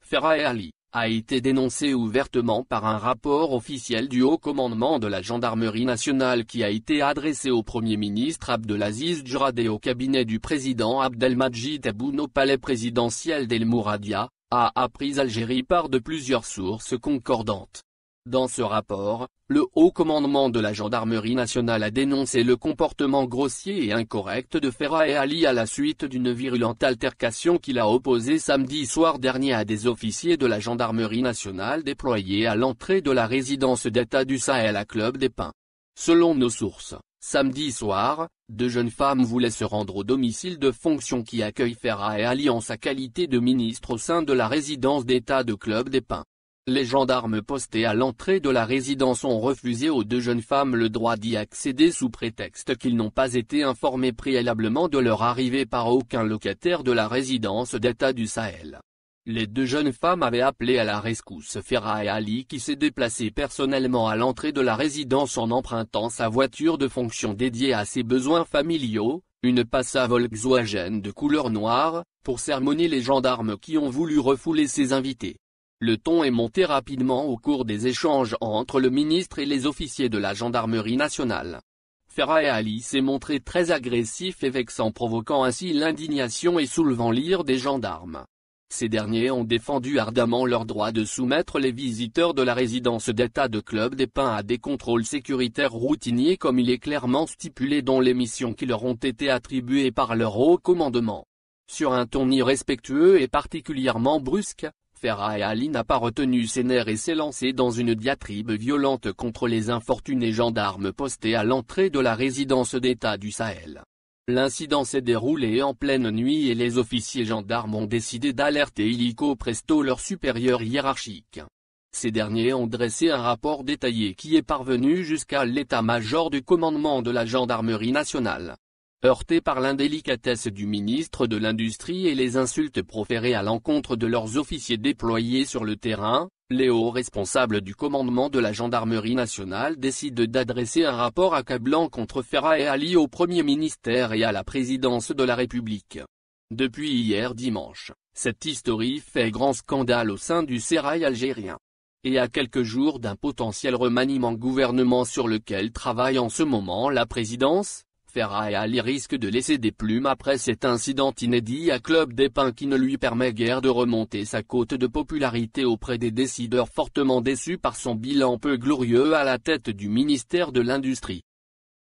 Ferhat Ali a été dénoncé ouvertement par un rapport officiel du haut commandement de la gendarmerie nationale qui a été adressé au Premier ministre Abdelaziz Djurad et au cabinet du président Abdelmadjid Tebboune au palais présidentiel d'El Mouradia, a appris Algérie par de plusieurs sources concordantes. Dans ce rapport, le haut commandement de la gendarmerie nationale a dénoncé le comportement grossier et incorrect de Ferhat Ali à la suite d'une virulente altercation qu'il a opposée samedi soir dernier à des officiers de la gendarmerie nationale déployés à l'entrée de la résidence d'État du Sahel à Club des Pins. Selon nos sources, samedi soir, deux jeunes femmes voulaient se rendre au domicile de fonction qui accueille Ferhat Ali en sa qualité de ministre au sein de la résidence d'État de Club des Pins. Les gendarmes postés à l'entrée de la résidence ont refusé aux deux jeunes femmes le droit d'y accéder sous prétexte qu'ils n'ont pas été informés préalablement de leur arrivée par aucun locataire de la résidence d'État du Sahel. Les deux jeunes femmes avaient appelé à la rescousse Ferhat Ali qui s'est déplacé personnellement à l'entrée de la résidence en empruntant sa voiture de fonction dédiée à ses besoins familiaux, une Passa Volkswagen de couleur noire, pour sermonner les gendarmes qui ont voulu refouler ses invités. Le ton est monté rapidement au cours des échanges entre le ministre et les officiers de la gendarmerie nationale. Ferhat Ali s'est montré très agressif et vexant, provoquant ainsi l'indignation et soulevant l'ire des gendarmes. Ces derniers ont défendu ardemment leur droit de soumettre les visiteurs de la résidence d'État de Club des Pins à des contrôles sécuritaires routiniers comme il est clairement stipulé dans les missions qui leur ont été attribuées par leur haut commandement. Sur un ton irrespectueux et particulièrement brusque, Ferhat Ali n'a pas retenu ses nerfs et s'est lancé dans une diatribe violente contre les infortunés gendarmes postés à l'entrée de la résidence d'État du Sahel. L'incident s'est déroulé en pleine nuit et les officiers gendarmes ont décidé d'alerter illico presto leurs supérieurs hiérarchiques. Ces derniers ont dressé un rapport détaillé qui est parvenu jusqu'à l'état-major du commandement de la gendarmerie nationale. Heurtés par l'indélicatesse du ministre de l'Industrie et les insultes proférées à l'encontre de leurs officiers déployés sur le terrain, les hauts responsables du commandement de la gendarmerie nationale décident d'adresser un rapport accablant contre Ferhat Ali au Premier ministère et à la présidence de la République. Depuis hier dimanche, cette historie fait grand scandale au sein du sérail algérien. Et à quelques jours d'un potentiel remaniement gouvernement sur lequel travaille en ce moment la présidence, Ferhat Ali risque de laisser des plumes après cet incident inédit à Club des Pins qui ne lui permet guère de remonter sa cote de popularité auprès des décideurs fortement déçus par son bilan peu glorieux à la tête du ministère de l'Industrie.